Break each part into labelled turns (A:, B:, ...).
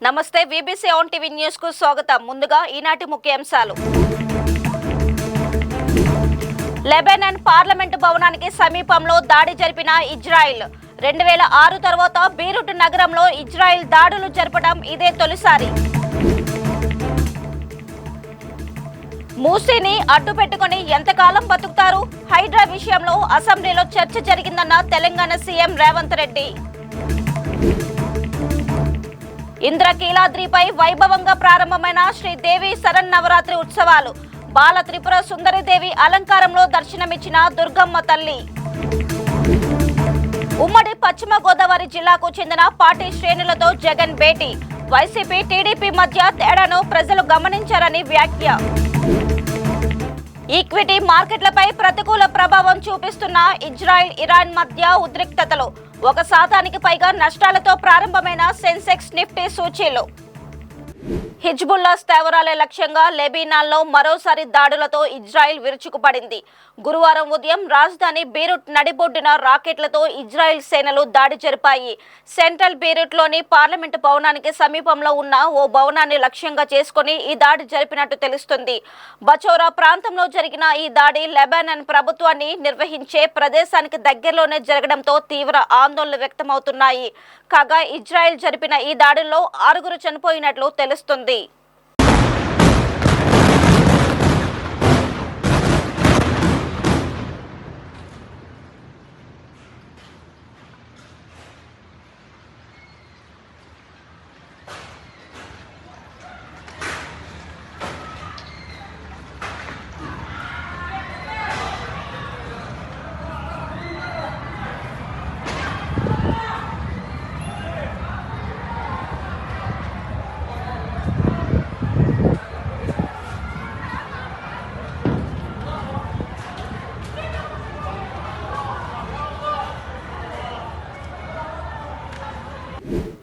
A: నమస్తే VBC on TV news కు స్వాగతం. ముందుగా ఈనాటి ముఖ్యాంశాలు. లెబనాన్ పార్లమెంటు భవనానికి సమీపంలో దాడి జరిపిన ఇజ్రాయెల్. 2006 తర్వాత బీరుట్ నగరంలో ఇజ్రాయెల్ దాడులు జరపడం ఇదే తొలిసారి. మూసీని అడ్డుపెట్టుకుని ఎంతకాలం బతుకుతారు? హైడ్రా విషయంలో అసెంబ్లీలో చర్చ జరిగిందన్న తెలంగాణ సీఎం రేవంత్ రెడ్డి. ఇంద్రకీలాద్రిపై వైభవంగా ప్రారంభమైన శ్రీదేవి శరన్నవరాత్రి ఉత్సవాలు. బాల త్రిపుర సుందరిదేవి అలంకారంలో దర్శనమిచ్చిన దుర్గమ్మ తల్లి. ఉమ్మడి పశ్చిమ గోదావరి జిల్లాకు చెందిన పార్టీ శ్రేణులతో జగన్ భేటీ. వైసీపీ టీడీపీ మధ్య తేడాను ప్రజలు గమనించారని వ్యాఖ్య. ఈక్విటీ మార్కెట్లపై ప్రతికూల ప్రభావం చూపిస్తున్న ఇజ్రాయెల్ ఇరాన్ మధ్య ఉద్రిక్తతలు. 1% పైగా నష్టాలతో ప్రారంభమైన సెన్సెక్స్ నిఫ్టీ సూచీలు. హిజ్బుల్లా స్థావరాల లక్ష్యంగా లెబనాన్లో మరోసారి దాడులతో ఇజ్రాయెల్ విరుచుకుపడింది. గురువారం ఉదయం రాజధాని బీరుట్ నడిబొడ్డున రాకెట్లతో ఇజ్రాయెల్ సేనలు దాడి జరిపాయి. సెంట్రల్ బీరుట్లోని పార్లమెంటు భవనానికి సమీపంలో ఉన్న ఓ భవనాన్ని లక్ష్యంగా చేసుకుని ఈ దాడి జరిపినట్టు తెలుస్తుంది. బచౌరా ప్రాంతంలో జరిగిన ఈ దాడి లెబనాన్ ప్రభుత్వాన్ని నిర్వహించే ప్రదేశానికి దగ్గరలోనే జరగడంతో తీవ్ర ఆందోళనలు వ్యక్తమవుతున్నాయి. కాగా ఇజ్రాయెల్ జరిపిన ఈ దాడుల్లో 6 చనిపోయినట్లు తెలుస్తుంది.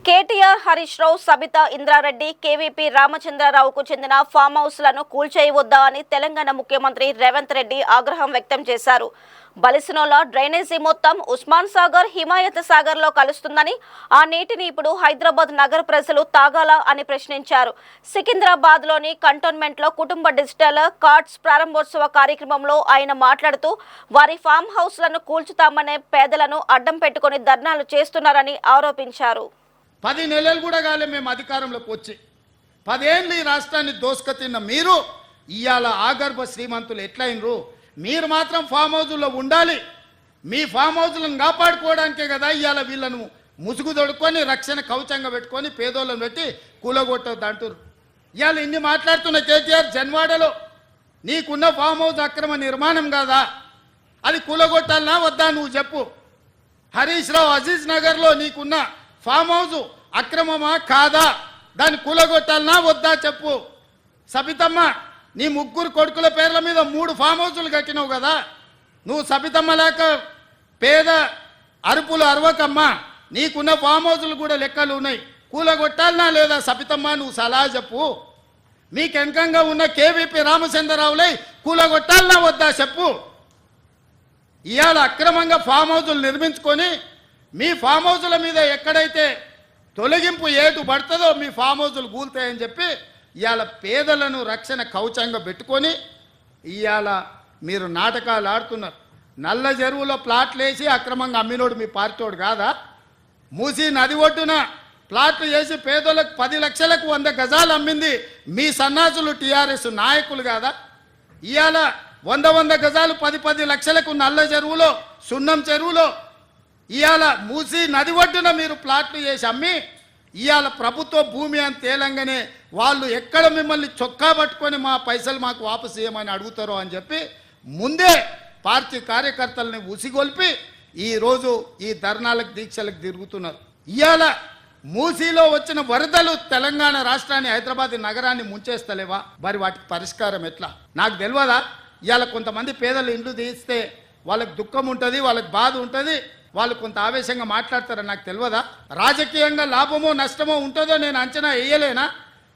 A: కేటీఆర్, హరీష్ రావు, సబితా ఇంద్రారెడ్డి, కేవీపీ రామచంద్రరావుకు చెందిన ఫామ్ హౌస్లను కూల్చేయవద్దా అని తెలంగాణ ముఖ్యమంత్రి రేవంత్ రెడ్డి ఆగ్రహం వ్యక్తం చేశారు. బలిసినోల డ్రైనేజీ మొత్తం ఉస్మాన్ సాగర్, హిమాయత్ సాగర్ లో కలుస్తుందని, ఆ నీటిని ఇప్పుడు హైదరాబాద్ నగర ప్రజలు తాగాలా అని ప్రశ్నించారు. సికింద్రాబాద్ లోని కంటోన్మెంట్ లో కుటుంబ డిజిటల్ కార్డ్స్ ప్రారంభోత్సవ కార్యక్రమంలో ఆయన మాట్లాడుతూ వారి ఫామ్ హౌస్లను కూల్చుతామనే పేదలను అడ్డం పెట్టుకుని ధర్నాలు చేస్తున్నారని ఆరోపించారు.
B: 10 నెలలు కూడా కాలే మేము అధికారంలోకి వచ్చి. 10 ఏళ్ళు ఈ రాష్ట్రాన్ని దోసుకతిన్న మీరు ఇవాళ ఆగర్భ శ్రీమంతులు ఎట్లయినరు? మీరు మాత్రం ఫామ్ హౌజుల్లో ఉండాలి. మీ ఫామ్ హౌజులను కాపాడుకోవడానికే కదా ఇవాళ వీళ్ళను ముసుగు దొడుకొని రక్షణ కవచంగా పెట్టుకొని పేదోళ్ళను పెట్టి కూలగొట్టద్దు అంటారు. ఇవాళ ఇన్ని మాట్లాడుతున్న కేటీఆర్, జన్వాడలో నీకున్న ఫామ్ హౌజ్ అక్రమ నిర్మాణం కాదా? అది కూలగొట్టాలనా వద్దా నువ్వు చెప్పు. హరీష్ రావు అజీజ్ నగర్లో నీకున్న ఫామ్ హౌజ్ అక్రమమా కాదా? దాన్ని కూలగొట్టాలనా వద్దా చెప్పు. సబితమ్మ, నీ 3 కొడుకుల పేర్ల మీద 3 ఫామ్ హౌజులు కట్టినావు కదా. నువ్వు సబితమ్మ లేక పేద అరుపులు అరవకమ్మా. నీకున్న ఫామ్ హౌజులు కూడా లెక్కలు ఉన్నాయి. కూలగొట్టాలనా లేదా సబితమ్మ? నువ్వు సలహా చెప్పు. మీకు వెనకంగా ఉన్న కేవీపీ రామచంద్రరావులై కూలగొట్టాలనా వద్దా చెప్పు. ఇవాళ అక్రమంగా ఫామ్ హౌజులు నిర్మించుకొని మీ ఫామ్ హౌజుల మీద ఎక్కడైతే తొలగింపు ఏటు పడుతుందో మీ ఫామ్ హౌజులు కూలుతాయని చెప్పి ఇవాళ పేదలను రక్షణ కవచంగా పెట్టుకొని ఇవాళ మీరు నాటకాలు ఆడుతున్నారు. నల్ల చెరువులో ప్లాట్లు వేసి అక్రమంగా అమ్మినోడు మీ పార్టీోడు కాదా? మూసి నది ఒడ్డున ప్లాట్లు వేసి పేదలకు 10 లక్షలకు 100 గజాలు అమ్మింది మీ సన్నాసులు టీఆర్ఎస్ నాయకులు కాదా? ఇవాళ 100 గజాలు 10 లక్షలకు నల్ల చెరువులో, సున్నం చెరువులో ఇవాళ మూసి నది ఒడ్డున మీరు ప్లాట్లు చేసి అమ్మి ఇవాళ ప్రభుత్వ భూమి అని తేలంగానే వాళ్ళు ఎక్కడ మిమ్మల్ని చొక్కా పట్టుకొని మా పైసలు మాకు వాపసు చేయమని అడుగుతారో అని చెప్పి ముందే పార్టీ కార్యకర్తలని ఉసిగొల్పి ఈరోజు ఈ ధర్నాలకు, దీక్షలకు తిరుగుతున్నారు. ఇవాళ మూసీలో వచ్చిన వరదలు తెలంగాణ రాష్ట్రాన్ని, హైదరాబాద్ నగరాన్ని ముంచేస్తలేవా? మరి వాటికి పరిష్కారం ఎట్లా? నాకు తెలియదా? ఇవాళ కొంతమంది పేదలు ఇండ్లు తీస్తే వాళ్ళకి దుఃఖం ఉంటుంది, వాళ్ళకి బాధ ఉంటుంది, వాళ్ళు కొంత ఆవేశంగా మాట్లాడతారని నాకు తెలియదా? రాజకీయంగా లాభమో నష్టమో ఉంటుందో నేను అంచనా వేయలేనా?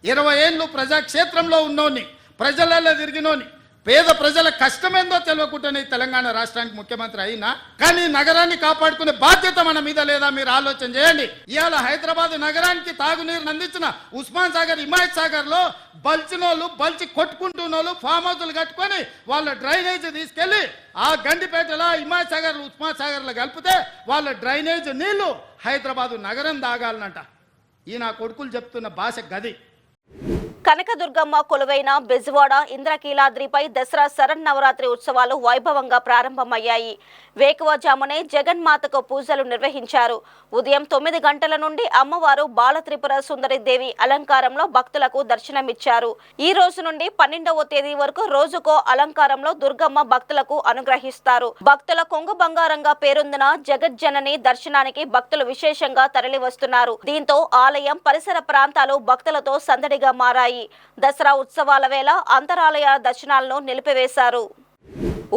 B: 20 ఏళ్ళు ప్రజాక్షేత్రంలో ఉన్నోని, ప్రజలలో తిరిగినోని, పేద ప్రజల కష్టమేందో తెలియకుండానే తెలంగాణ రాష్ట్రానికి ముఖ్యమంత్రి అయినా కానీ నగరాన్ని కాపాడుకునే బాధ్యత మన మీద లేదా మీరు ఆలోచన చేయండి. ఇవాళ హైదరాబాద్ నగరానికి తాగునీరుని అందించిన ఉస్మాన్ సాగర్, హిమాయత్ సాగర్ లో బల్చినోళ్ళు బల్చి కొట్టుకుంటున్నోళ్ళు ఫామ్ హౌస్లు కట్టుకొని వాళ్ళ డ్రైనేజ్ తీసుకెళ్లి ఆ గండిపేటలో హిమాయత్ సాగర్, ఉస్మాన్ సాగర్ లో కలిపితే వాళ్ళ డ్రైనేజ్ నీళ్లు హైదరాబాద్ నగరం తాగాలనంట. ఈ నా కొడుకులు చెప్తున్న భాష గది.
A: కనకదుర్గమ్మ కొలువైన బెజవాడ ఇంద్రకీలాద్రిపై దసరా శరన్నవరాత్రి ఉత్సవాలు వైభవంగా ప్రారంభమయ్యాయి. వేకువజామునే జగన్మాతకు పూజలు నిర్వహించారు. ఉదయం 9 గంటల నుండి అమ్మవారు బాలత్రిపుర సుందరి దేవి అలంకారంలో భక్తులకు దర్శనమిచ్చారు. ఈ రోజు నుండి 12వ తేదీ వరకు రోజుకో అలంకారంలో దుర్గమ్మ భక్తులకు అనుగ్రహిస్తారు. భక్తుల కొంగు బంగారంగా పేరొందిన జగజ్జనని దర్శనానికి భక్తులు విశేషంగా తరలి వస్తున్నారు. దీంతో ఆలయం పరిసర ప్రాంతాలు భక్తులతో సందడిగా మారాయి. దసరా ఉత్సవాల వేళ అంతరాలయ దర్శనాలను నిలిపివేశారు.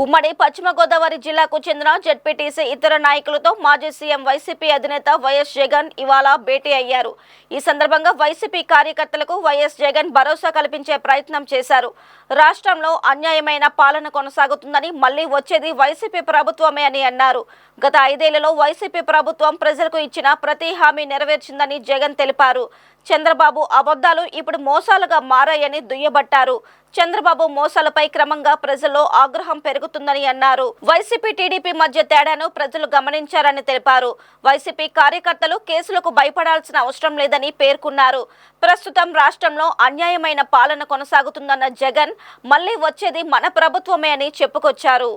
A: ఉమ్మడి పశ్చిమ గోదావరి జిల్లాకు చెందిన జెడ్పీటీసీ ఇతర నాయకులతో మాజీ సీఎం వైసీపీ అధినేత వైఎస్ జగన్ ఇవాళ భేటీ అయ్యారు. ఈ సందర్భంగా వైసీపీ కార్యకర్తలకు వైఎస్ జగన్ భరోసా కల్పించే ప్రయత్నం చేశారు. రాష్ట్రంలో అన్యాయమైన పాలన కొనసాగుతుందని, మళ్లీ వచ్చేది వైసీపీ ప్రభుత్వమే అని అన్నారు. గత 5 ఏళ్లలో వైసీపీ ప్రభుత్వం ప్రజలకు ఇచ్చిన ప్రతి హామీ నెరవేర్చిందని జగన్ తెలిపారు. చంద్రబాబు అబద్ధాలు ఇప్పుడు మోసాలుగా మారాయని దుయ్యబట్టారు. చంద్రబాబు మోసాలపై క్రమంగా ప్రజల్లో ఆగ్రహం పెరుగుతుందని అన్నారు. వైసీపీ టీడీపీ మధ్య తేడాను ప్రజలు గమనించారని తెలిపారు. వైసీపీ కార్యకర్తలు కేసులకు భయపడాల్సిన అవసరం లేదని పేర్కొన్నారు. ప్రస్తుతం రాష్ట్రంలో అన్యాయమైన పాలన కొనసాగుతుందన్న జగన్ మళ్లీ వచ్చేది మన ప్రభుత్వమే అని చెప్పుకొచ్చారు.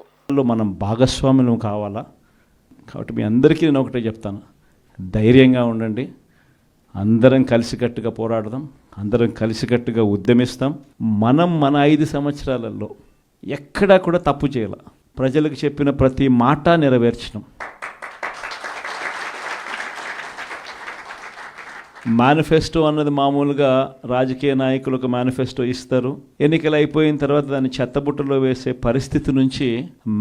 C: మనం భాగస్వాములు కావాలా? కాబట్టి మీ అందరికీ నేను ఒకటే చెప్తాను, ధైర్యంగా ఉండండి. అందరం కలిసికట్టుగా పోరాడదాం, అందరం కలిసికట్టుగా ఉద్యమిస్తాం. మన 5 సంవత్సరాలలో ఎక్కడా కూడా తప్పు చేయాల. ప్రజలకు చెప్పిన ప్రతి మాట నెరవేర్చడం. మేనిఫెస్టో అన్నది మామూలుగా రాజకీయ నాయకులు ఒక మేనిఫెస్టో ఇస్తారు, ఎన్నికలు అయిపోయిన తర్వాత దాన్ని చెత్తబుట్టలో వేసే పరిస్థితి నుంచి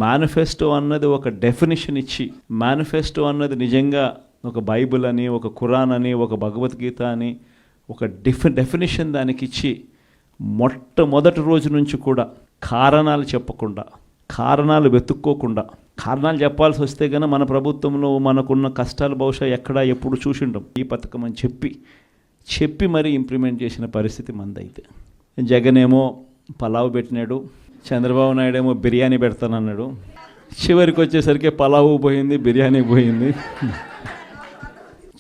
C: మేనిఫెస్టో అన్నది ఒక డెఫినిషన్ ఇచ్చి, మేనిఫెస్టో అన్నది నిజంగా ఒక బైబిల్ అని, ఒక ఖురాన్ అని, ఒక భగవద్గీత అని ఒక డెఫినిషన్ దానికి ఇచ్చి మొట్టమొదటి రోజు నుంచి కూడా కారణాలు చెప్పకుండా, కారణాలు వెతుక్కోకుండా, కారణాలు చెప్పాల్సి వస్తే కనుక మన ప్రభుత్వంలో మనకున్న కష్టాలు బహుశా ఎక్కడా ఎప్పుడు చూసిండం. ఈ పథకం అని చెప్పి మరీ ఇంప్లిమెంట్ చేసిన పరిస్థితి మందైతే. జగన్ ఏమో పలావ్ పెట్టినాడు, చంద్రబాబు నాయుడు ఏమో బిర్యానీ పెడతానన్నాడు. చివరికి వచ్చేసరికి పలావు పోయింది, బిర్యానీ పోయింది.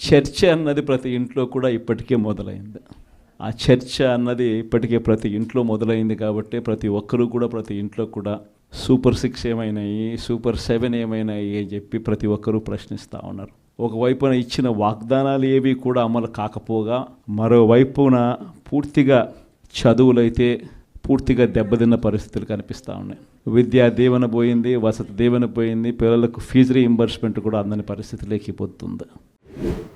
C: చర్చ అన్నది ప్రతి ఇంట్లో కూడా ఇప్పటికే మొదలైంది. ఆ చర్చ అన్నది ఇప్పటికే ప్రతి ఇంట్లో మొదలైంది కాబట్టి ప్రతి ఒక్కరూ కూడా ప్రతి ఇంట్లో కూడా సూపర్ 6 ఏమైనాయి, సూపర్ 7 ఏమైనాయి అని చెప్పి ప్రతి ఒక్కరూ ప్రశ్నిస్తూ ఉన్నారు. ఒకవైపున ఇచ్చిన వాగ్దానాలు ఏవి కూడా అమలు కాకపోగా, మరోవైపున పూర్తిగా చదువులైతే పూర్తిగా దెబ్బతిన్న పరిస్థితులు కనిపిస్తూ ఉన్నాయి. విద్యా దీవెన పోయింది, వసతి దీవెన పోయింది, పిల్లలకు ఫీజు రీయింబర్స్మెంట్ కూడా అందని పరిస్థితి లేకపోతుంది.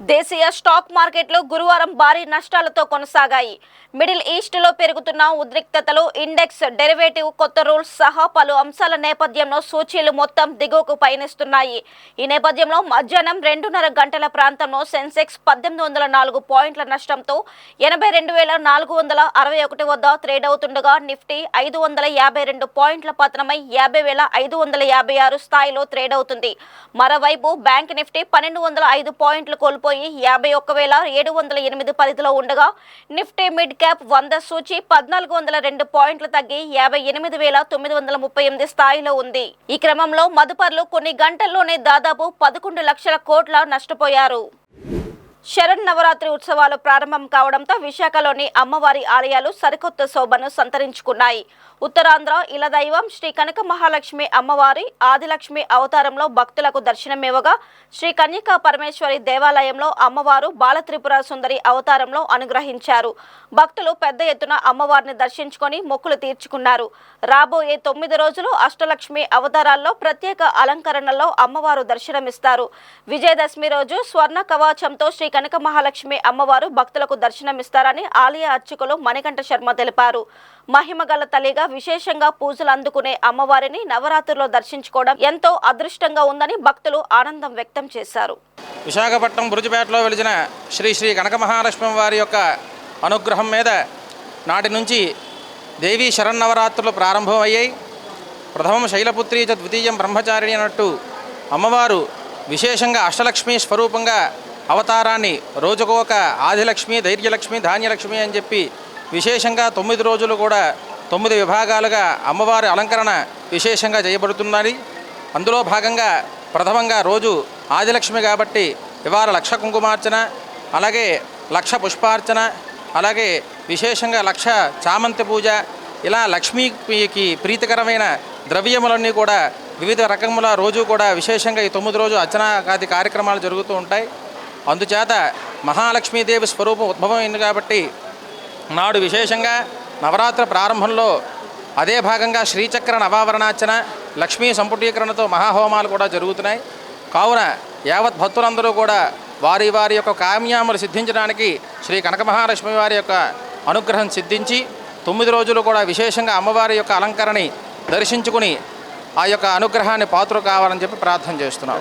A: దేశీయ స్టాక్ మార్కెట్లు గురువారం భారీ నష్టాలతో కొనసాగాయి. మిడిల్ ఈస్ట్లో పెరుగుతున్న ఉద్రిక్తతలు, ఇండెక్స్ డెరివేటివ్ కొత్త రూల్స్ సహా పలు అంశాల నేపథ్యంలో సూచీలు మొత్తం దిగువకు పయనిస్తున్నాయి. ఈ నేపథ్యంలో మధ్యాహ్నం 2:30 గంటల ప్రాంతంలో సెన్సెక్స్ 1804 పాయింట్ల నష్టంతో 82,461 వద్ద ట్రేడ్ అవుతుండగా నిఫ్టీ 552 పాయింట్ల పతనమై 50,556 స్థాయిలో ట్రేడ్ అవుతుంది. మరోవైపు బ్యాంక్ నిఫ్టీ 1205 పాయింట్లు కోల్పోయి 51,708 పరిధిలో ఉండగా నిఫ్టీ మిడ్ క్యాప్ 100 సూచి 1402 పాయింట్లు తగ్గి 58,938 స్థాయిలో ఉంది. ఈ క్రమంలో మదుపర్లు కొన్ని గంటల్లోనే దాదాపు 11 లక్షల కోట్ల నష్టపోయారు. శరన్నవరాత్రి ఉత్సవాలు ప్రారంభం కావడంతో విశాఖలోని అమ్మవారి ఆలయాలు సరికొత్త శోభను సంతరించుకున్నాయి. ఉత్తరాంధ్ర ఇలదైవం శ్రీ కనక మహాలక్ష్మి అమ్మవారి ఆదిలక్ష్మి అవతారంలో భక్తులకు దర్శనమివ్వగా, శ్రీ కన్యకా పరమేశ్వరి దేవాలయంలో అమ్మవారు బాలత్రిపుర సుందరి అవతారంలో అనుగ్రహించారు. భక్తులు పెద్ద ఎత్తున అమ్మవారిని దర్శించుకొని మొక్కులు తీర్చుకున్నారు. రాబోయే 9 రోజులు అష్టలక్ష్మి అవతారాల్లో ప్రత్యేక అలంకరణలో అమ్మవారు దర్శనమిస్తారు. విజయదశమి రోజు స్వర్ణ కవచంతో శ్రీ కనక మహాలక్ష్మి అమ్మవారు భక్తులకు దర్శనమిస్తారని ఆలయ అర్చకులు మణికంఠ శర్మ తెలిపారు. మహిమగల తల్లిగా విశేషంగా పూజలు అందుకునే అమ్మవారిని నవరాత్రుల్లో దర్శించుకోవడం ఎంతో అదృష్టంగా ఉందని భక్తులు ఆనందం వ్యక్తం చేశారు.
D: విశాఖపట్నం బురుజుపేటలో వెలిసిన శ్రీ శ్రీ కనక మహాలక్ష్మి వారి యొక్క అనుగ్రహం మీద నాటి నుంచి దేవీ శరన్నవరాత్రులు ప్రారంభమయ్యాయి. ప్రథమం శైలపుత్రి చ ద్వితీయం బ్రహ్మచారిణి అన్నట్టు అమ్మవారు విశేషంగా అష్టలక్ష్మి స్వరూపంగా అవతారాన్ని రోజుకొక ఆదిలక్ష్మి, ధైర్యలక్ష్మి, ధాన్యలక్ష్మి అని చెప్పి విశేషంగా 9 రోజులు కూడా 9 విభాగాలుగా అమ్మవారి అలంకరణ విశేషంగా చేయబడుతున్నది. అందులో భాగంగా ప్రథమంగా రోజు ఆదిలక్ష్మి కాబట్టి ఇవాళ 1,00,000 కుంకుమార్చన, అలాగే 1,00,000 పుష్పార్చన, అలాగే విశేషంగా 1,00,000 చామంతి పూజ, ఇలా లక్ష్మీకి ప్రీతికరమైన ద్రవ్యములన్నీ కూడా వివిధ రకముల రోజు కూడా విశేషంగా ఈ 9 రోజు అర్చనాది కార్యక్రమాలు జరుగుతూ ఉంటాయి. అందుచేత మహాలక్ష్మీదేవి స్వరూపం ఉద్భవమైంది కాబట్టి నాడు విశేషంగా నవరాత్రి ప్రారంభంలో అదే భాగంగా శ్రీచక్ర నవావరణార్చన, లక్ష్మీ సంపుటీకరణతో మహాహోమాలు కూడా జరుగుతున్నాయి. కావున యావత్ భక్తులందరూ కూడా వారి వారి యొక్క కామ్యాములు సిద్ధించడానికి శ్రీ కనక మహాలక్ష్మి వారి యొక్క అనుగ్రహం సిద్ధించి 9 రోజులు కూడా విశేషంగా అమ్మవారి యొక్క అలంకరణని దర్శించుకుని ఆ యొక్క అనుగ్రహాన్ని పాత్ర కావాలని చెప్పి ప్రార్థన చేస్తున్నాం.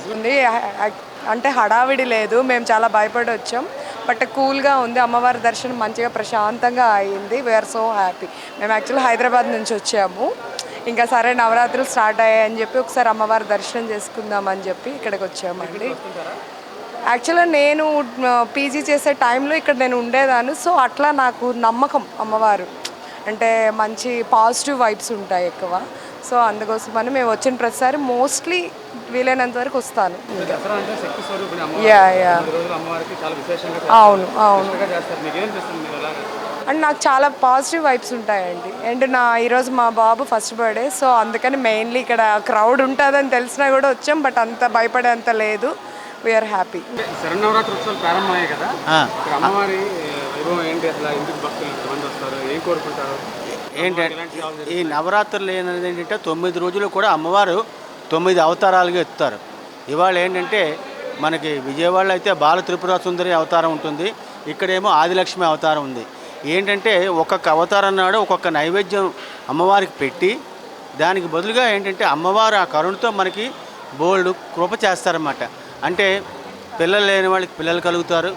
E: అంటే హడావిడి లేదు, మేము చాలా భయపడి వచ్చాం, బట్ కూల్గా ఉంది. అమ్మవారి దర్శనం మంచిగా ప్రశాంతంగా అయింది. We are so happy. మేము యాక్చువల్లీ హైదరాబాద్ నుంచి వచ్చాము. ఇంకా సరే నవరాత్రులు స్టార్ట్ అయ్యాయని చెప్పి ఒకసారి అమ్మవారి దర్శనం చేసుకుందామని చెప్పి ఇక్కడికి వచ్చామండి. యాక్చువల్గా నేను పీజీ చేసే టైంలో ఇక్కడ నేను ఉండేదాన్ని. సో అట్లా నాకు నమ్మకం అమ్మవారు అంటే మంచి పాజిటివ్ వైబ్స్ ఉంటాయి ఎక్కువ. సో అందుకోసమని మేము వచ్చిన ప్రతిసారి మోస్ట్లీ వీలైనంత వరకు వస్తాను. యా యా అవును అవును. అండ్ నాకు చాలా పాజిటివ్ వైబ్స్ ఉంటాయండి. అండ్ ఈరోజు మా బాబు ఫస్ట్ బర్త్డే, సో అందుకని మెయిన్లీ ఇక్కడ క్రౌడ్ ఉంటుందని తెలిసినా కూడా వచ్చాం, బట్ అంత భయపడేంత లేదు. We are happy.
F: శరన్నవరాత్రి ఉత్సవాలు ప్రారంభమయ్యాయి కదా, అమ్మవారి వైభవం ఏంటి, అసలు ఎందుకు భక్తులు ఎంతమంది వస్తారు, ఏం కోరుకుంటారు?
G: ఏంటంటే ఈ నవరాత్రులు ఏంటంటే 9 రోజులు కూడా అమ్మవారు 9 అవతారాలుగా ఎత్తుతారు. ఇవాళ ఏంటంటే మనకి విజయవాడలో అయితే బాల త్రిపుర సుందరి అవతారం ఉంటుంది, ఇక్కడేమో ఆదిలక్ష్మి అవతారం ఉంది. ఏంటంటే ఒక్కొక్క అవతారం నాడు ఒక్కొక్క నైవేద్యం అమ్మవారికి పెట్టి దానికి బదులుగా ఏంటంటే అమ్మవారు ఆ కరుణతో మనకి బోల్డ్ కృప చేస్తారన్నమాట. అంటే పిల్లలు లేని వాళ్ళకి పిల్లలు కలుగుతారు,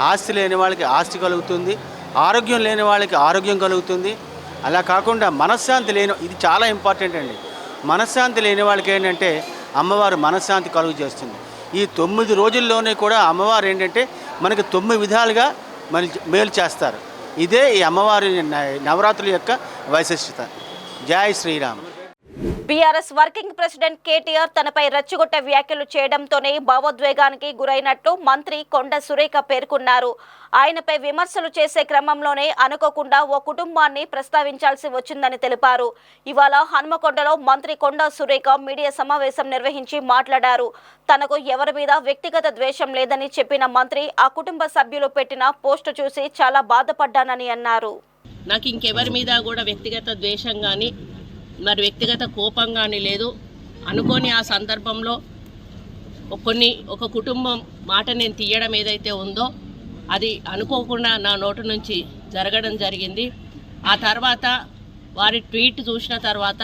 G: ఆస్తి లేని వాళ్ళకి ఆస్తి కలుగుతుంది, ఆరోగ్యం లేని వాళ్ళకి ఆరోగ్యం కలుగుతుంది. అలా కాకుండా మనశ్శాంతి లేని, ఇది చాలా ఇంపార్టెంట్ అండి, మనశ్శాంతి లేని వాళ్ళకి ఏంటంటే అమ్మవారు మనశ్శాంతి కలుగు చేస్తుంది. ఈ 9 రోజుల్లోనే కూడా అమ్మవారు ఏంటంటే మనకి 9 విధాలుగా మేలు చేస్తారు. ఇదే ఈ అమ్మవారి నవరాత్రుల యొక్క వైశిష్టత. జై Shriram.
A: BRS working president KTR తనపై రెచ్చగొట్టే వ్యాఖ్యలు చేయడంతోనే భావోద్వేగానికి గురైనట్టు మంత్రి కొండ సురేఖ పేర్కొన్నారు. ఆయనపై విమర్శలు చేసే క్రమంలోనే అనుకోకుండా ఓ కుటుంబాన్ని ప్రస్తావించాల్సి వచ్చిందని తెలిపారు. ఇవాళ హనుమకొండలో మంత్రి కొండ సురేఖ మీడియా సమావేశం నిర్వహించి మాట్లాడారు. తనకు ఎవరి మీద వ్యక్తిగత ద్వేషం లేదని చెప్పిన మంత్రి ఆ కుటుంబ సభ్యులు పెట్టిన పోస్టు చూసి చాలా బాధపడ్డానని అన్నారు.
H: నాకు ఇంకెవరి మీద కూడా వ్యక్తిగత ద్వేషం కానీ మరి వ్యక్తిగత కోపం కానీ లేదు. అనుకోని ఆ సందర్భంలో ఒక కుటుంబం మాట నేను తీయడం ఏదైతే ఉందో అది అనుకోకుండా నా నోటి నుంచి జరగడం జరిగింది. ఆ తర్వాత వారి ట్వీట్ చూసిన తర్వాత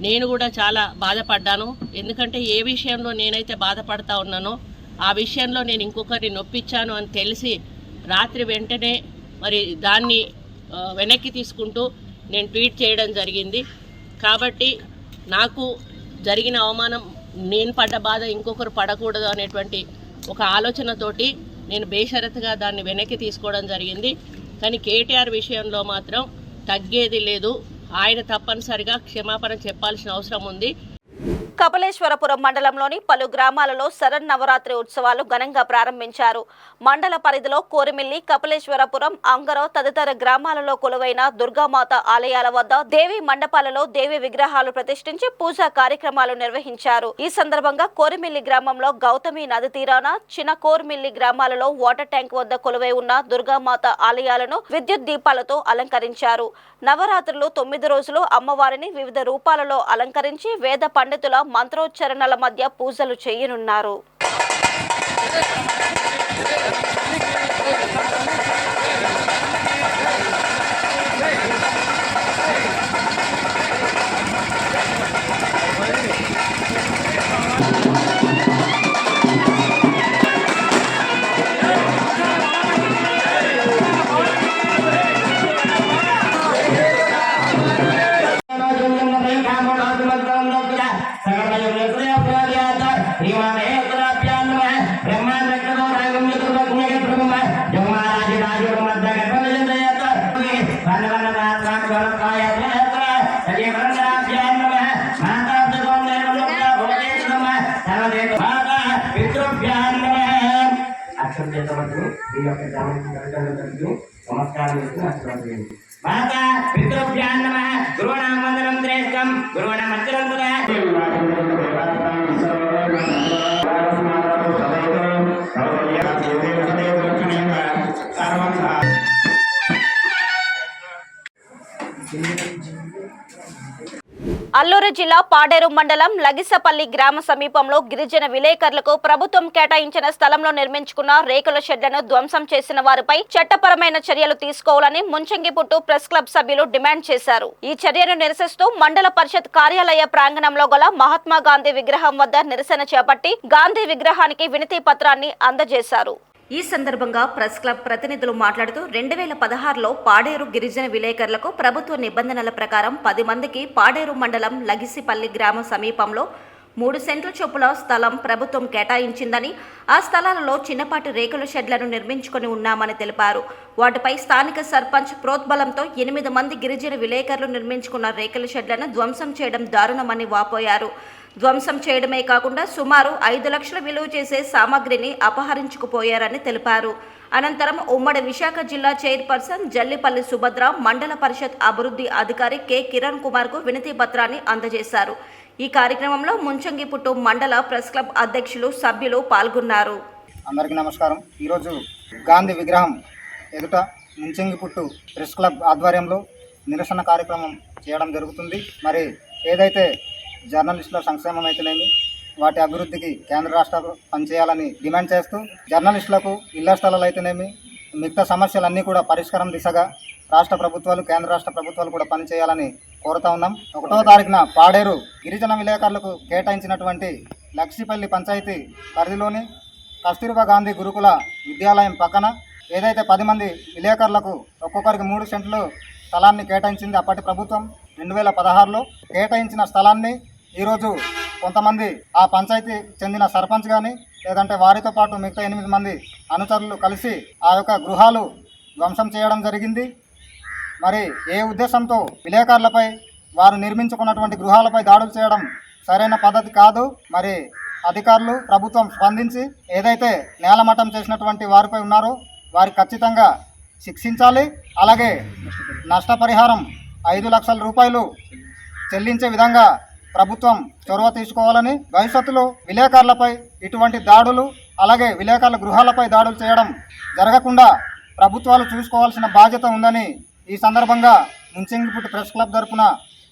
H: నేను కూడా చాలా బాధపడ్డాను. ఎందుకంటే ఏ విషయంలో నేనైతే బాధపడతా ఉన్నానో ఆ విషయంలో నేను ఇంకొకరిని నొప్పించాను అని తెలిసి రాత్రి వెంటనే మరి దాన్ని వెనక్కి తీసుకుంటూ నేను ట్వీట్ చేయడం జరిగింది. కాబట్టి నాకు జరిగిన అవమానం, నేను పడ్డ బాధ ఇంకొకరు పడకూడదు అనేటువంటి ఒక ఆలోచనతోటి నేను బేషరతుగా దాన్ని వెనక్కి తీసుకోవడం జరిగింది. కానీ కేటీఆర్ విషయంలో మాత్రం తగ్గేది లేదు. ఆయన తప్పనిసరిగా క్షమాపణ చెప్పాల్సిన అవసరం ఉంది.
A: కపిలేశ్వరపురం మండలంలోని పలు గ్రామాలలో శరన్నవరాత్రి ఉత్సవాలు ఘనంగా ప్రారంభించారు. మండల పరిధిలో కోరిమిల్లి, కపిలేశ్వరపురం, అంగరో తదితర గ్రామాలలో కొలువైన దుర్గామాత ఆలయాల వద్ద దేవి మండపాలలో దేవి విగ్రహాలు ప్రతిష్ఠించి పూజా కార్యక్రమాలు నిర్వహించారు. ఈ సందర్భంగా కోరిమిల్లి గ్రామంలో గౌతమి నది తీరాన, చిన్న కోరిమిల్లి గ్రామాలలో వాటర్ ట్యాంక్ వద్ద కొలువై ఉన్న దుర్గామాత ఆలయాలను విద్యుత్ దీపాలతో అలంకరించారు. నవరాత్రులు 9 రోజులు అమ్మవారిని వివిధ రూపాలలో అలంకరించి వేద పండితుల మంత్రోచ్చరణల మధ్య పూజలు చేయనున్నారు.
I: ఆశీర్వాదం చేద్దామని మీ యొక్క గ్రామానికి నమస్కారం చేస్తూ ఆశీర్వాదం చేయండి. మాతా పితృభ్యాం నమః. గురువుణాం వందనం శ్రేష్టం. గురువుణాం అర్చనం తదా.
A: అల్లూరు జిల్లా పాడేరు మండలం లగిసపల్లి గ్రామ సమీపంలో గిరిజన విలేకరులకు ప్రభుత్వం కేటాయించిన స్థలంలో నిర్మించుకున్న రేకుల షెడ్లను ధ్వంసం చేసిన వారిపై చట్టపరమైన చర్యలు తీసుకోవాలని ముంచంగిపుట్టు ప్రెస్ క్లబ్ సభ్యులు డిమాండ్ చేశారు. ఈ చర్యను నిరసిస్తూ మండల పరిషత్ కార్యాలయ ప్రాంగణంలో గల మహాత్మా గాంధీ విగ్రహం వద్ద నిరసన చేపట్టి గాంధీ విగ్రహానికి వినతి పత్రాన్ని అందజేశారు. ఈ సందర్భంగా ప్రెస్ క్లబ్ ప్రతినిధులు మాట్లాడుతూ 2016లో పాడేరు గిరిజన విలేకరులకు ప్రభుత్వ నిబంధనల ప్రకారం 10 మందికి పాడేరు మండలం లగిసిపల్లి గ్రామ సమీపంలో 3 సెంట్ల చొప్పుల స్థలం ప్రభుత్వం కేటాయించిందని, ఆ స్థలాలలో చిన్నపాటి రేకుల షెడ్లను నిర్మించుకొని ఉన్నామని తెలిపారు. వాటిపై స్థానిక సర్పంచ్ ప్రోద్బలంతో 8 మంది గిరిజన విలేకరులు నిర్మించుకున్న రేకుల షెడ్లను ధ్వంసం చేయడం దారుణమని వాపోయారు. ధ్వంసం చేయడమే కాకుండా సుమారు 5 లక్షల విలువ చేసే సామాగ్రిని అపహరించుకుపోయారని తెలిపారు. అనంతరం ఉమ్మడి విశాఖ జిల్లా చైర్పర్సన్ జల్లిపల్లి సుభద్ర, మండల పరిషత్ అభివృద్ధి అధికారి కె కిరణ్ కుమార్ కు వినతి పత్రాన్ని అందజేశారు. ఈ కార్యక్రమంలో ముంచంగిపుట్టు మండల ప్రెస్ క్లబ్ అధ్యక్షులు, సభ్యులు పాల్గొన్నారు.
J: అందరికీ నమస్కారం. ఈరోజు గాంధీ విగ్రహం ఎదుట ముంచంగిపుట్టు ప్రెస్ క్లబ్ ఆధ్వర్యంలో నిరసన కార్యక్రమం చేయడం జరుగుతుంది. మరి ఏదైతే జర్నలిస్టుల సంక్షేమం అయితేనేమి, వాటి అభివృద్ధికి కేంద్ర రాష్ట్రాలు పనిచేయాలని డిమాండ్ చేస్తూ, జర్నలిస్టులకు ఇళ్ల స్థలాలు అయితేనేమి మిగతా సమస్యలన్నీ కూడా పరిష్కారం దిశగా రాష్ట్ర ప్రభుత్వాలు, కేంద్ర రాష్ట్ర ప్రభుత్వాలు కూడా పనిచేయాలని కోరుతా ఉన్నాం. 1వ తారీఖున పాడేరు గిరిజన విలేకరులకు కేటాయించినటువంటి లక్ష్మీపల్లి పంచాయతీ పరిధిలోని కస్తూర్బా గాంధీ గురుకుల విద్యాలయం పక్కన ఏదైతే 10 మంది విలేకరులకు ఒక్కొక్కరికి 3 సెంట్లు స్థలాన్ని కేటాయించింది అప్పటి ప్రభుత్వం 2016లో కేటాయించిన స్థలాన్ని ఈరోజు కొంతమంది ఆ పంచాయతీ చెందిన సర్పంచ్ కానీ లేదంటే వారితో పాటు మిగతా 8 మంది అనుచరులు కలిసి ఆ యొక్క గృహాలు ధ్వంసం చేయడం జరిగింది. మరి ఏ ఉద్దేశంతో విలేకరులపై, వారు నిర్మించుకున్నటువంటి గృహాలపై దాడులు చేయడం సరైన పద్ధతి కాదు. మరి అధికారులు, ప్రభుత్వం స్పందించి ఏదైతే నేలమట్టం చేసినటువంటి వారిపై ఉన్నారో వారికి ఖచ్చితంగా శిక్షించాలి. అలాగే నష్టపరిహారం 5 లక్షల రూపాయలు చెల్లించే విధంగా ప్రభుత్వం చొరవ తీసుకోవాలని, భవిష్యత్తులో విలేకరులపై ఇటువంటి దాడులు, అలాగే విలేకరుల గృహాలపై దాడులు చేయడం జరగకుండా ప్రభుత్వాలు చూసుకోవాల్సిన బాధ్యత ఉందని ఈ సందర్భంగా ముంచంగిపుట్టు ప్రెస్ క్లబ్ తరఫున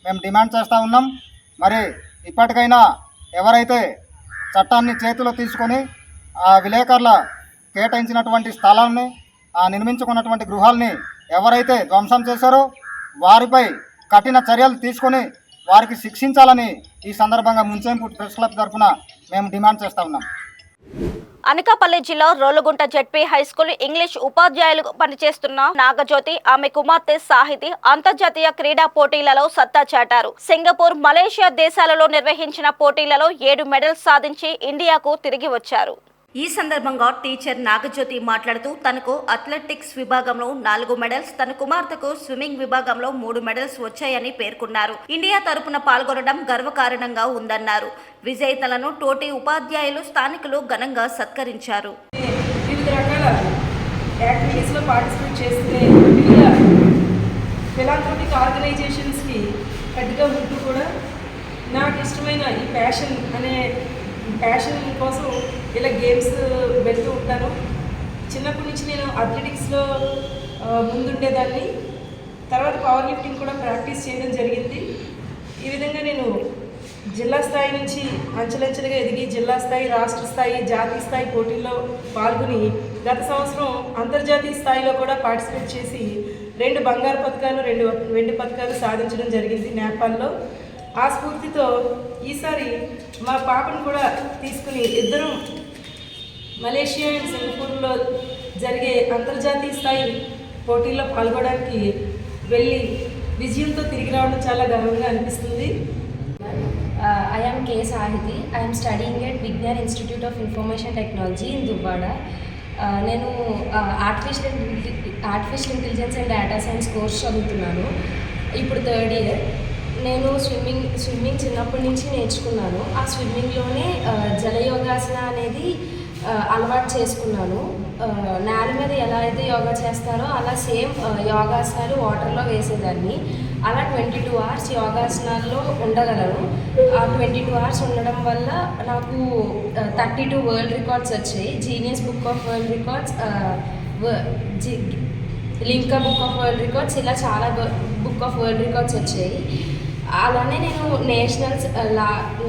J: మేము డిమాండ్ చేస్తూ ఉన్నాం. మరి ఇప్పటికైనా ఎవరైతే చట్టాన్ని చేతిలో తీసుకొని ఆ విలేకరుల కేటాయించినటువంటి స్థలాన్ని, ఆ నిర్మించుకున్నటువంటి గృహాలని ఎవరైతే ధ్వంసం చేశారో వారిపై కఠిన చర్యలు తీసుకొని వారికి శిక్షించాలని ఈ సందర్భంగా ముంచంగిపుట్టు ప్రెస్ క్లబ్ తరఫున మేము డిమాండ్ చేస్తూ ఉన్నాం.
A: అనకాపల్లి జిల్లా రోలుగుంట జెడ్పీ హైస్కూల్ ఇంగ్లీష్ ఉపాధ్యాయులుగా పనిచేస్తున్న నాగజ్యోతి, ఆమె కుమార్తె సాహితి అంతర్జాతీయ క్రీడా పోటీలలో సత్తా చాటారు. సింగపూర్, మలేషియా దేశాలలో నిర్వహించిన పోటీలలో 7 మెడల్స్ సాధించి ఇండియాకు తిరిగి వచ్చారు. ఈ సందర్భంగా టీచర్ నాగజ్యోతి మాట్లాడుతూ తనకు అథ్లెటిక్స్ విభాగంలో 4 మెడల్స్, తన కుమార్తెకు స్విమ్మింగ్ విభాగంలో 3 మెడల్స్ వచ్చాయని పేర్కొన్నారు. ఇండియా తరపున పాల్గొనడం గర్వకారణంగా ఉందన్నారు. విజేతలను తోటి ఉపాధ్యాయులు, స్థానికులు ఘనంగా సత్కరించారు.
E: వివిధ రకాల యాక్టివిటీస్లో పార్టిసిపేట్ చేస్తే ఫిలాంథ్రపిక్ ఆర్గనైజేషన్స్కి హెడ్గా ఉంటూ కూడా నాకు ఇష్టమైన ఈ ప్యాషన్ కోసం ఇలా గేమ్స్ వెళ్తూ ఉంటాను. చిన్నప్పటి నుంచి నేను అథ్లెటిక్స్లో ముందుండేదాన్ని. తర్వాత పవర్ లిఫ్టింగ్ కూడా ప్రాక్టీస్ చేయడం జరిగింది. ఈ విధంగా నేను జిల్లా స్థాయి నుంచి అంచెలంచెలుగా ఎదిగి జిల్లా స్థాయి, రాష్ట్ర స్థాయి, జాతీయ స్థాయి పోటీల్లో పాల్గొని గత సంవత్సరం అంతర్జాతీయ స్థాయిలో కూడా పార్టిసిపేట్ చేసి 2 బంగారు పథకాలు, 2 వెండి పథకాలు సాధించడం జరిగింది నేపాల్లో. ఆ స్ఫూర్తితో ఈసారి మా పాపను కూడా తీసుకుని ఇద్దరం మలేషియా అండ్ సింగపూర్లో జరిగే అంతర్జాతీయ స్థాయి పోటీల్లో పాల్గొనడానికి వెళ్ళి విజయంతో తిరిగి రావడం చాలా గర్వంగా అనిపిస్తుంది.
K: I am K. Sahiti. I am studying at Vignan Institute of Information Technology in Dubada. నేను artificial intelligence and data science course చదువుతున్నాను. ఇప్పుడు 3rd ఇయర్. నేను స్విమ్మింగ్ చిన్నప్పటి నుంచి నేర్చుకున్నాను. ఆ స్విమ్మింగ్లోనే జలయోగాసన అనేది అలవాటు చేసుకున్నాను. నేల మీద ఎలా అయితే యోగా చేస్తారో అలా సేమ్ యోగాసనాలు వాటర్లో వేసేదాన్ని. అలా 22 అవర్స్ యోగాసనాల్లో ఉండగలను. ఆ 22 అవర్స్ ఉండడం వల్ల నాకు 32 వరల్డ్ రికార్డ్స్ వచ్చాయి. Genius book of world records, Limca book of world records, ఇలా చాలా బుక్ ఆఫ్ వరల్డ్ రికార్డ్స్ వచ్చాయి. అలానే నేను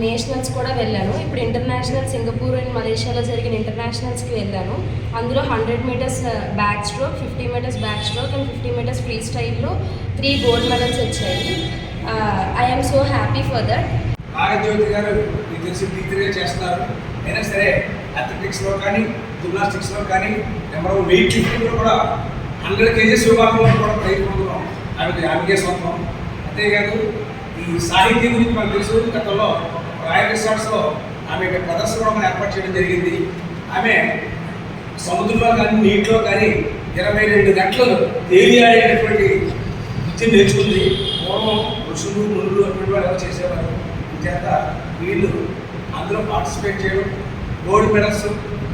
K: నేషనల్స్ కూడా వెళ్ళాను. ఇప్పుడు ఇంటర్నేషనల్ సింగపూర్ అండ్ మలేషియాలో జరిగిన ఇంటర్నేషనల్స్కి వెళ్ళాను. అందులో 100 meters back stroke, 50 meters back stroke and 50 meters free స్టైల్లో 3 గోల్డ్ మెడల్స్ వచ్చాయి. I'm so happy for that.
F: Nagajyothi గారు మీకు తెలిసి టీచర్గా చేస్తున్నారు. అయినా సరే అథ్లెటిక్స్లో కానీ జిమ్నాస్టిక్స్లో కానీ నెంబర్ వెయిట్ లిఫ్టింగ్లో కూడా 100 kgs విభాగంలో కూడా ప్రైజ్ పొందుతున్నాం. ఆమెకే సొంతం. అంతేకాదు ఈ సాహిత్యం గురించి మనకు తెలుసు. గతంలో రాయల్ రిసార్ట్స్లో ఆమె ప్రదర్శన కూడా ఏర్పాటు చేయడం జరిగింది. ఆమె సముద్రంలో కానీ నీటిలో కానీ 22 గంటలు తేలియాడేటటువంటి విద్యను నేర్చుకుంది. పూర్వం ఋషులు మునులు అటువంటి వాళ్ళు ఎవరు చేసేవారు. చేత వీళ్ళు అందులో పార్టిసిపేట్ చేయడం, గోల్డ్ మెడల్స్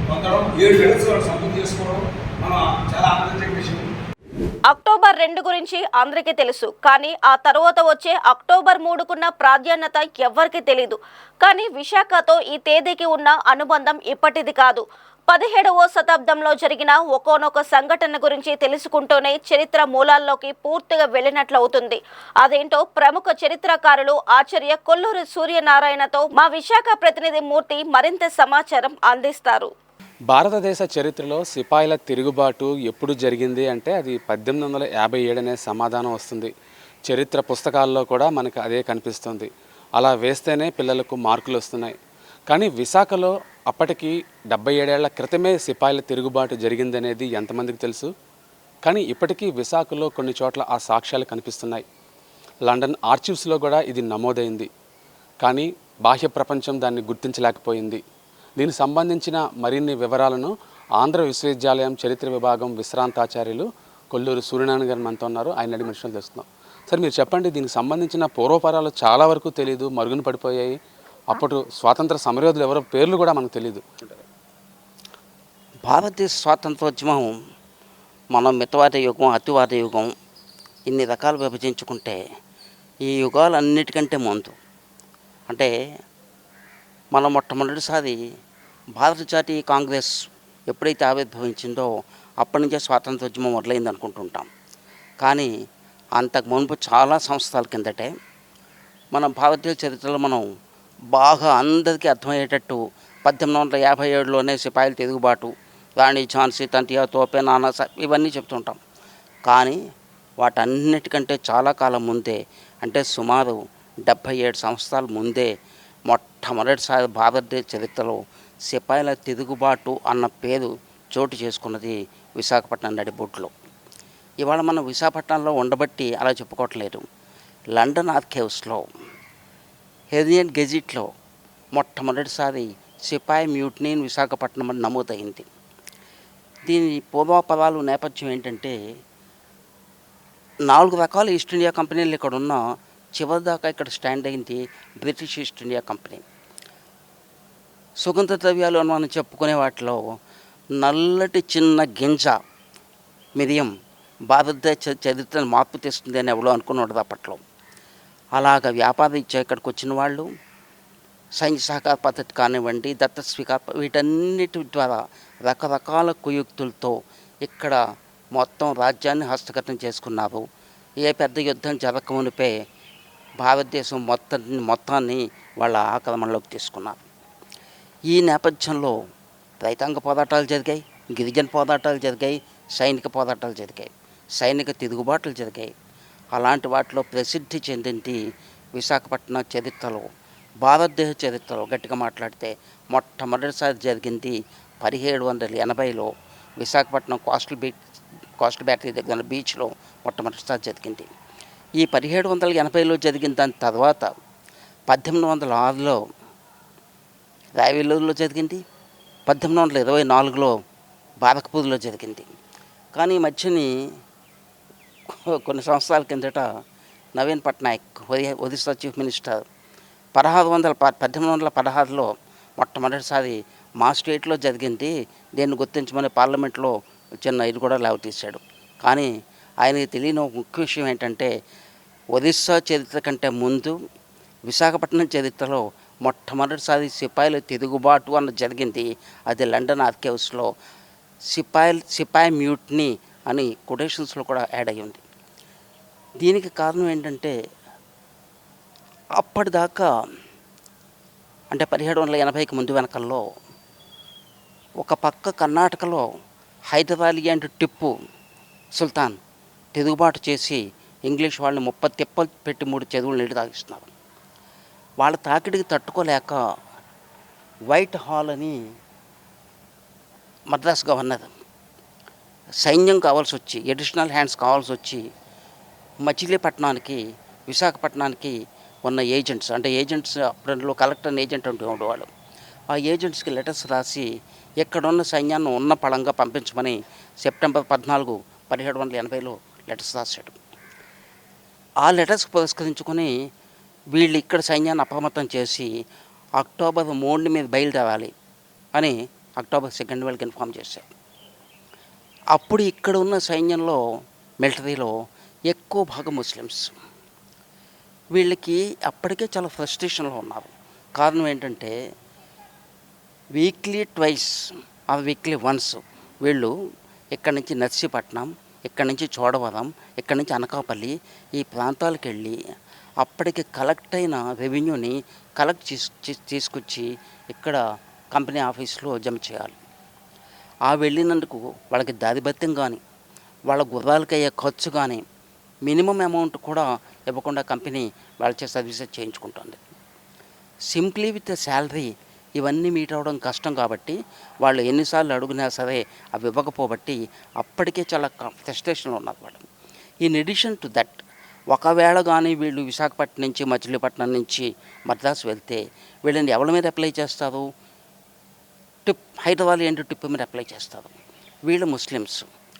F: పొందడం, 7 మెడల్స్ వాళ్ళు సొంతం చేసుకోవడం మనం చాలా ఆనందించే విషయం.
A: అక్టోబర్ 2 గురించి అందరికీ తెలుసు, కానీ ఆ తర్వాత వచ్చే అక్టోబర్ 3కున్న ప్రాధాన్యత ఎవ్వరికీ తెలీదు. కానీ విశాఖతో ఈ తేదీకి ఉన్న అనుబంధం ఇప్పటిది కాదు. 17వ శతాబ్దంలో జరిగిన ఒక్కొనొక సంఘటన గురించి తెలుసుకుంటూనే చరిత్ర మూలాల్లోకి పూర్తిగా వెళ్ళినట్లవుతుంది. అదేంటో ప్రముఖ చరిత్రకారులు ఆచార్య కొల్లూరి సూర్యనారాయణతో మా విశాఖ ప్రతినిధి మూర్తి మరింత సమాచారం అందిస్తారు.
F: భారతదేశ చరిత్రలో సిపాయిల తిరుగుబాటు ఎప్పుడు జరిగింది అంటే అది 1857 అనే సమాధానం వస్తుంది. చరిత్ర పుస్తకాల్లో కూడా మనకు అదే కనిపిస్తుంది. అలా వేస్తేనే పిల్లలకు మార్కులు వస్తున్నాయి. కానీ విశాఖలో అప్పటికి 77 ఏళ్ల క్రితమే సిపాయిల తిరుగుబాటు జరిగిందనేది ఎంతమందికి తెలుసు? కానీ ఇప్పటికీ విశాఖలో కొన్ని చోట్ల ఆ సాక్ష్యాలు కనిపిస్తున్నాయి. లండన్ ఆర్చివ్స్లో కూడా ఇది నమోదైంది. కానీ బాహ్య ప్రపంచం దాన్ని గుర్తించలేకపోయింది. దీనికి సంబంధించిన మరిన్ని వివరాలను ఆంధ్ర విశ్వవిద్యాలయం చరిత్ర విభాగం విశ్రాంతాచార్యులు కొల్లూరు సూర్యనారాయణ గారు మనతో ఉన్నారు. ఆయన అడిగి మనుషులు తెలుస్తున్నాం. సార్, మీరు చెప్పండి, దీనికి సంబంధించిన పూర్వపరాలు చాలా వరకు తెలియదు, మరుగున పడిపోయాయి. అప్పుడు స్వాతంత్ర సమరయోధులు ఎవరో పేర్లు కూడా మనకు తెలియదు.
L: భారతదేశ స్వాతంత్రోద్యమం మనం మితవాద యుగం, అతివాద యుగం, ఇన్ని రకాలు విభజించుకుంటే ఈ యుగాలు అన్నిటికంటే ముందు అంటే మనం మొట్టమొదటిసారి భారత జాతీయ కాంగ్రెస్ ఎప్పుడైతే ఆవిర్భవించిందో అప్పటి నుంచే స్వాతంత్రోద్యమం మొదలైంది అనుకుంటుంటాం. కానీ అంతకు మునుపు చాలా సంవత్సరాల కిందటే మన భారతీయ చరిత్రలో మనం బాగా అందరికీ అర్థమయ్యేటట్టు 1857లోనే సిపాయిల తిరుగుబాటు, రాణి ఝాన్సీ, తంతియా తోపే, నానాసాహెబ్ ఇవన్నీ చెప్తుంటాం. కానీ వాటన్నిటికంటే చాలా కాలం ముందే, అంటే సుమారు 77 సంవత్సరాల ముందే మొట్టమొదటిసారి భారతదేశ చరిత్రలో సిపాయిల తిరుగుబాటు అన్న పేరు చోటు చేసుకున్నది విశాఖపట్నం నడిబొడ్లో. ఇవాళ మనం విశాఖపట్నంలో ఉండబట్టి అలా చెప్పుకోవట్లేదు. లండన్ ఆర్కైవ్స్లో హెరియన్ గెజిట్లో మొట్టమొదటిసారి సిపాయి మ్యూటినీ విశాఖపట్నం అని నమోదైంది. దీని పూర్వాపరాలు నేపథ్యం ఏంటంటే 4 రకాల ఈస్ట్ ఇండియా కంపెనీలు ఇక్కడ ఉన్న చివరిదాకా ఇక్కడ స్టాండ్ అయింది బ్రిటిష్ ఈస్ట్ ఇండియా కంపెనీ. సుగంధ ద్రవ్యాలు అని మనం చెప్పుకునే వాటిలో నల్లటి చిన్న గింజ మిరియం భారతదేశ చరిత్రను మార్పు తెస్తుంది అని ఎవరో అనుకున్నాడు అప్పట్లో. అలాగ వ్యాపార ఇచ్చా ఇక్కడికి వచ్చిన వాళ్ళు సైన్య సహకార పద్ధతి కానివ్వండి, దత్త స్వీకార, వీటన్నిటి ద్వారా రకరకాల కుయుక్తులతో ఇక్కడ మొత్తం రాజ్యాన్ని హస్తగతం చేసుకున్నారు. ఏ పెద్ద యుద్ధం జరగకమునిపే భారతదేశం మొత్తాన్ని వాళ్ళ ఆక్రమణలోకి తీసుకున్నారు. ఈ నేపథ్యంలో రైతాంగ పోరాటాలు జరిగాయి, గిరిజన పోరాటాలు జరిగాయి, సైనిక పోరాటాలు జరిగాయి, సైనిక తిరుగుబాట్లు జరిగాయి. అలాంటి వాటిలో ప్రసిద్ధి చెందింది విశాఖపట్నం చరిత్రలో, భారతదేశ చరిత్రలో గట్టిగా మాట్లాడితే మొట్టమొదటిసారి జరిగింది 1780లో విశాఖపట్నం కోస్టల్ బ్యాటరీ దగ్గర బీచ్లో మొట్టమొదటిసారి జరిగింది. ఈ 1780లో జరిగిన దాని తర్వాత 1806లో రాయవెల్లూరులో జరిగింది, 1824లో బారకపూర్లో జరిగింది. కానీ ఈ మధ్యని కొన్ని సంవత్సరాల కిందట నవీన్ పట్నాయక్ ఒరిస్సా చీఫ్ మినిస్టర్ 1816లో మొట్టమొదటిసారి మా స్టేట్లో జరిగింది, దీన్ని గుర్తించమని పార్లమెంట్లో చిన్న ఇది కూడా లేవతీశాడు. కానీ ఆయనకి తెలియని ఒక ముఖ్య విషయం ఏంటంటే, ఒరిస్సా చరిత్ర కంటే ముందు విశాఖపట్నం చరిత్రలో మొట్టమొదటిసారి సిపాయిల తిరుగుబాటు అన్న జరిగింది. అది లండన్ ఆర్కైవ్స్లో సిపాయి మ్యూట్ని అని కొటేషన్స్లో కూడా యాడ్ అయ్యి ఉంది. దీనికి కారణం ఏంటంటే, అప్పటిదాకా అంటే 1780కి ముందు వెనకల్లో ఒక పక్క కర్ణాటకలో హైదరాలీ అండ్ టిప్పు సుల్తాన్ తిరుగుబాటు చేసి ఇంగ్లీష్ వాళ్ళని 30 తిప్పలు పెట్టి 3 చెరువులు నీళ్ళు తాగిస్తున్నారు. వాళ్ళ తాకిడికి తట్టుకోలేక వైట్ హాల్ అని మద్రాస్ గవర్నర్ సైన్యం కావాల్సి వచ్చి, అడిషనల్ హ్యాండ్స్ కావాల్సి వచ్చి మచిలీపట్నానికి, విశాఖపట్నానికి ఉన్న ఏజెంట్స్, అంటే ఏజెంట్స్ అప్పుడులో కలెక్టర్ ఏజెంట్ అంటూ ఉండేవాళ్ళు, ఆ ఏజెంట్స్కి లెటర్స్ రాసి ఎక్కడున్న సైన్యాన్ని ఉన్న పళంగా పంపించమని సెప్టెంబర్ 14, 1780లో లెటర్స్ రాశాడు. ఆ లెటర్స్కి పురస్కరించుకొని వీళ్ళు ఇక్కడ సైన్యాన్ని అప్రమత్తం చేసి అక్టోబర్ 3 మీద బయలుదేరాలి అని అక్టోబర్ 2 వాళ్ళకి ఇన్ఫామ్ చేశారు. అప్పుడు ఇక్కడ ఉన్న సైన్యంలో, మిలిటరీలో ఎక్కువ భాగం ముస్లిమ్స్. వీళ్ళకి అప్పటికే చాలా ఫ్రస్ట్రేషన్లో ఉన్నారు. కారణం ఏంటంటే, weekly twice or weekly once వీళ్ళు ఇక్కడి నుంచి నర్సీపట్నం, ఇక్కడి నుంచి చోడవరం, ఇక్కడి నుంచి అనకాపల్లి ఈ ప్రాంతాలకు వెళ్ళి అప్పటికి కలెక్ట్ అయిన రెవెన్యూని కలెక్ట్ తీసుకొచ్చి ఇక్కడ కంపెనీ ఆఫీస్లో జమ చేయాలి. ఆ వెళ్ళినందుకు వాళ్ళకి దారిభత్యం కానీ, వాళ్ళ గుర్రాలకి అయ్యే ఖర్చు కానీ మినిమం అమౌంట్ కూడా ఇవ్వకుండా కంపెనీ వాళ్ళ సర్వీసెస్ చేయించుకుంటుంది. సింప్లీ విత్ శాలరీ ఇవన్నీ మీట్ అవ్వడం కష్టం కాబట్టి వాళ్ళు ఎన్నిసార్లు అడుగునా సరే అవి ఇవ్వకపోబట్టి అప్పటికే చాలా ఫ్రస్ట్రేషన్లో ఉన్నారు వాళ్ళు. ఇన్ ఎడిషన్ టు దట్, ఒకవేళ కానీ వీళ్ళు విశాఖపట్నం నుంచి, మచిలీపట్నం నుంచి మద్రాసు వెళ్తే వీళ్ళని ఎవరి మీద అప్లై చేస్తారు? హైదరాబాద్ ఏంటి టిప్పు మీద అప్లై చేస్తారు. వీళ్ళు ముస్లిమ్స్,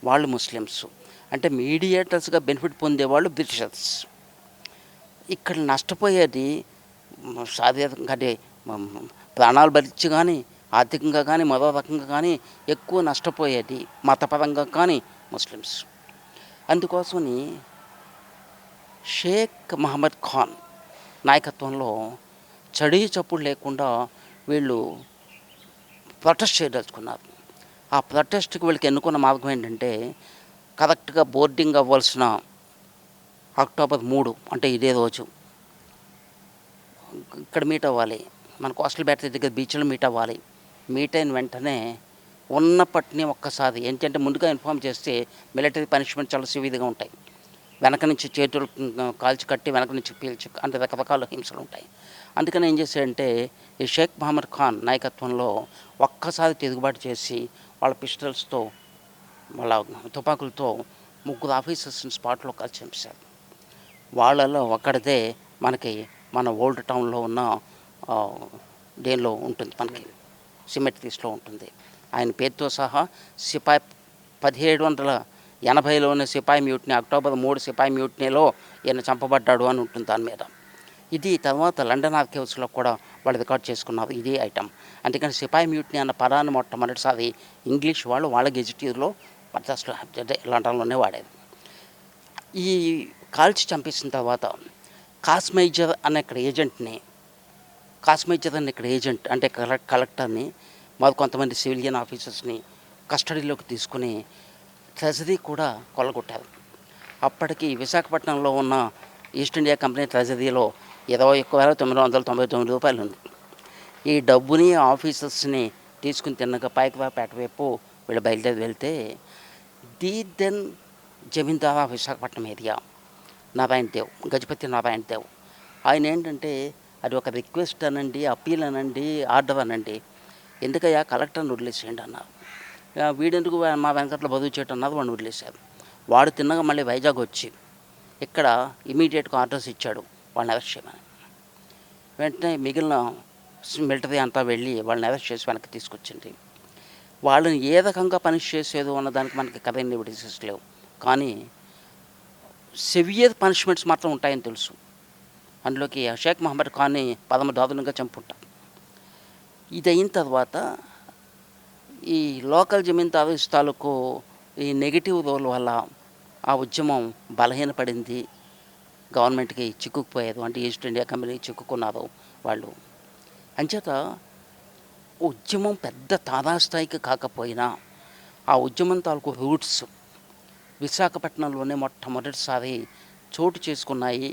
L: వాళ్ళు ముస్లిమ్స్, అంటే మీడియేటర్స్గా బెనిఫిట్ పొందేవాళ్ళు బ్రిటిషర్స్. ఇక్కడ నష్టపోయేది శారీరకంగా, అంటే ప్రాణాలు భరించి కానీ, ఆర్థికంగా కానీ, మరో రకంగా కానీ ఎక్కువ నష్టపోయేది మతపరంగా కానీ ముస్లిమ్స్. అందుకోసమని షేక్ మహమ్మద్ ఖాన్ నాయకత్వంలో చడి చప్పుడు లేకుండా వీళ్ళు ప్రొటెస్ట్ చేయదలుచుకున్నారు. ఆ ప్రొటెస్ట్కి వీళ్ళకి ఎన్నుకున్న మార్గం ఏంటంటే, కరెక్ట్గా బోర్డింగ్ అవ్వాల్సిన అక్టోబర్ 3 అంటే ఇదే రోజు ఇక్కడ మీట్ అవ్వాలి. మన కోస్టల్ బ్యాటరీ దగ్గర బీచ్లో మీట్ అవ్వాలి. మీట్ అయిన వెంటనే ఉన్నప్పటినీ ఒక్కసారి ఏంటంటే, ముందుగా ఇన్ఫామ్ చేస్తే మిలిటరీ పనిష్మెంట్ చాలా సివియర్గా ఉంటాయి. వెనక నుంచి చేతులు కాల్చి కట్టి, వెనక నుంచి పీల్చి, అంటే రకరకాల హింసలు ఉంటాయి. అందుకని ఏం చేశాడంటే, ఈ షేక్ మహమ్మద్ ఖాన్ నాయకత్వంలో ఒక్కసారి తిరుగుబాటు చేసి వాళ్ళ పిస్టల్స్తో, వాళ్ళ తుపాకులతో 3 ఆఫీసర్స్ని స్పాట్లో కాల్చి చంపేశారు. వాళ్ళలో ఒక్కడితే మనకి మన ఓల్డ్ టౌన్లో ఉన్న దేనిలో ఉంటుంది, మనకి సిమెట్రీస్లో ఉంటుంది. ఆయన పేరుతో సహా సిపాయి 1780లోని సిపాయి మ్యూట్నీ, అక్టోబర్ 3 సిపాయి మ్యూట్నీలో ఈయన చంపబడ్డాడు అని ఉంటుంది దాని మీద. ఇది తర్వాత లండన్ ఆర్కైవ్స్లో కూడా వాళ్ళు రికార్డ్ చేసుకున్నారు ఇదే ఐటమ్. అందుకని సిపాయి మ్యూట్నీ అన్న పదాన్ని మొట్టమొదటిసారి ఇంగ్లీష్ వాళ్ళు వాళ్ళ గెజిటీలో మద్రాసులో, లండన్లోనే వాడేది. ఈ కాల్చి చంపేసిన తర్వాత కాస్మైజర్ అనే ఇక్కడ ఏజెంట్ని, కాస్మైజర్ అనే ఇక్కడ ఏజెంట్ అంటే కలెక్టర్ని, మరి కొంతమంది సివిలియన్ ఆఫీసర్స్ని కస్టడీలోకి తీసుకుని ట్రెజరీ కూడా కొల్లగొట్టారు. అప్పటికి విశాఖపట్నంలో ఉన్న ఈస్ట్ ఇండియా కంపెనీ ట్రెజరీలో 21,999 రూపాయలు ఉంది. ఈ డబ్బుని ఆఫీసర్స్ని తీసుకుని తిన్నగా పాయకరావుపేట వైపు వీళ్ళు బయలుదేరి వెళ్తే, the then zamindar Visakhapatnam area Narayan Dev, Gajapati Narayan Dev, ఆయన ఏంటంటే అది ఒక రిక్వెస్ట్ అనండి, అప్పీల్ అనండి, ఆర్డర్ అనండి, ఎందుకయ్యా కలెక్టర్ని వదిలేసేయండి అన్నారు. వీడెందుకు మా వెనకట్లో బదువు చేయటం అన్నారు, వాడిని వదిలేశారు. వాడు తిన్నగా మళ్ళీ వైజాగ్ వచ్చి ఇక్కడ ఇమీడియట్గా ఆర్డర్స్ ఇచ్చాడు వాళ్ళని అరెస్ట్ చేయమని. వెంటనే మిగిలిన మిలిటరీ అంతా వెళ్ళి వాళ్ళని అరెస్ట్ చేసి వెనక్కి తీసుకొచ్చింది. వాళ్ళని ఏ రకంగా పనిష్ చేసేది అన్నదానికి మనకి కరెంట్ ఎవిడెన్సెస్ లేవు, కానీ సివియర్ పనిష్మెంట్స్ మాత్రం ఉంటాయని తెలుసు. అందులోకి షేక్ మహమ్మద్ ఖాన్ని 10 దారుణంగా చంపుంటారు. ఇది అయిన తర్వాత ఈ లోకల్ జమీందారు తాలూకు ఈ నెగిటివ్ రోల్ వల్ల ఆ ఉద్యమం బలహీనపడింది, గవర్నమెంట్కి చిక్కుకుపోయేది, అంటే ఈస్ట్ ఇండియా కంపెనీ చిక్కుకున్నారు వాళ్ళు. అంచేత ఉద్యమం పెద్ద తారాస్థాయికి కాకపోయినా ఆ ఉద్యమం తాలూకు రూట్స్ విశాఖపట్నంలోనే మొట్టమొదటిసారి చోటు చేసుకున్నాయి.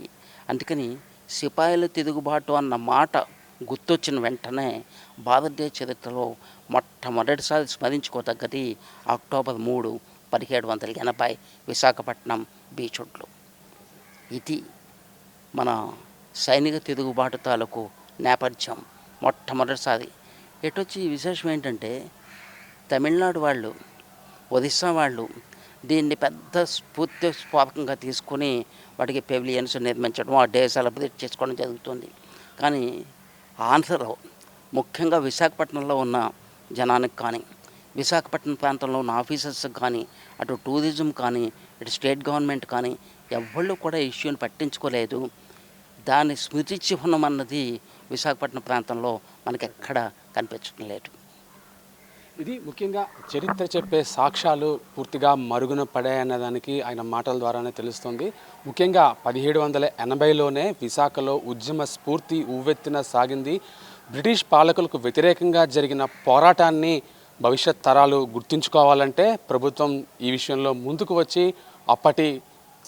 L: అందుకని సిపాయిల తిరుగుబాటు అన్న మాట గుర్తొచ్చిన వెంటనే భారతదేశ చరిత్రలో మొట్టమొదటిసారి స్మరించుకోదగ్గది అక్టోబర్ 3, 1780 విశాఖపట్నం బీచ్ రోడ్లో. ఇది మన సైనిక తిరుగుబాటు తాలూకు నేపథ్యం మొట్టమొదటిసారి. ఎటొచ్చి విశేషం ఏంటంటే తమిళనాడు వాళ్ళు, ఒరిస్సా వాళ్ళు దీన్ని పెద్ద స్ఫూర్తిస్ఫూర్తిగా తీసుకొని వాటికి పెవిలియన్స్ నిర్మించడం, ఆ డే సెలబ్రేట్ చేసుకోవడం జరుగుతుంది. కానీ ఆంధ్రలో ముఖ్యంగా విశాఖపట్నంలో ఉన్న జనానికి కానీ, విశాఖపట్నం ప్రాంతంలో ఉన్న ఆఫీసర్స్కి కానీ, అటు టూరిజం కానీ, ఇటు స్టేట్ గవర్నమెంట్ కానీ ఎవళ్ళు కూడా ఇష్యూని పట్టించుకోలేదు. దాని స్మృతి చిహ్నం అన్నది విశాఖపట్నం ప్రాంతంలో మనకి ఎక్కడ కనిపించడం లేదు.
F: ఇది ముఖ్యంగా చరిత్ర చెప్పే సాక్ష్యాలు పూర్తిగా మరుగున పడాయన్నదానికి ఆయన మాటల ద్వారానే తెలుస్తుంది. ముఖ్యంగా 1780లోనే విశాఖలో ఉద్యమ స్ఫూర్తి ఉవ్వెత్తున సాగింది. బ్రిటిష్ పాలకులకు వ్యతిరేకంగా జరిగిన పోరాటాన్ని భవిష్యత్ తరాలు గుర్తుంచుకోవాలంటే ప్రభుత్వం ఈ విషయంలో ముందుకు వచ్చి అప్పటి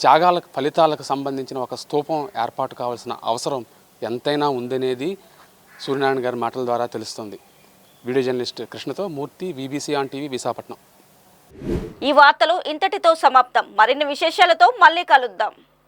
F: త్యాగాల ఫలితాలకు సంబంధించిన ఒక స్తూపం ఏర్పాటు కావాల్సిన అవసరం ఎంతైనా ఉందనేది సూర్యనారాయణ గారి మాటల ద్వారా తెలుస్తుంది. వీడియో జర్నలిస్ట్ కృష్ణతో Murthy, VBC on TV, Visakhapatnam.
A: ఈ వార్తలు ఇంతటితో సమాప్తం. మరిన్ని విశేషాలతో మళ్ళీ కలుద్దాం.